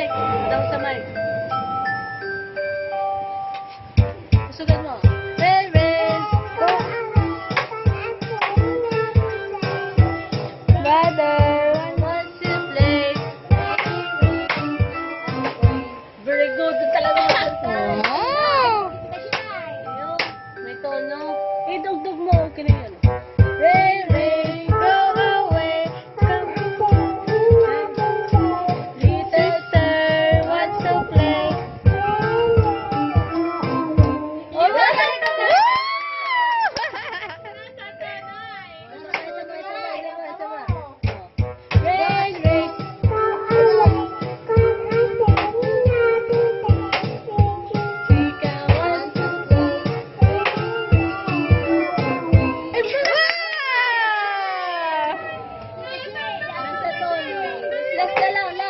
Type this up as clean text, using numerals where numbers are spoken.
mic. Daw sa mic. Susugan mo. Rain, rain. Brother wants to play. Very good. Doon talaga mag-play. Ayun, may tono. Idugdug mo. Okay na yun. Rain, rain, go away. Little sir wants to play. Rain, rain. Chika wants to play. Nasa tono. Last na lang,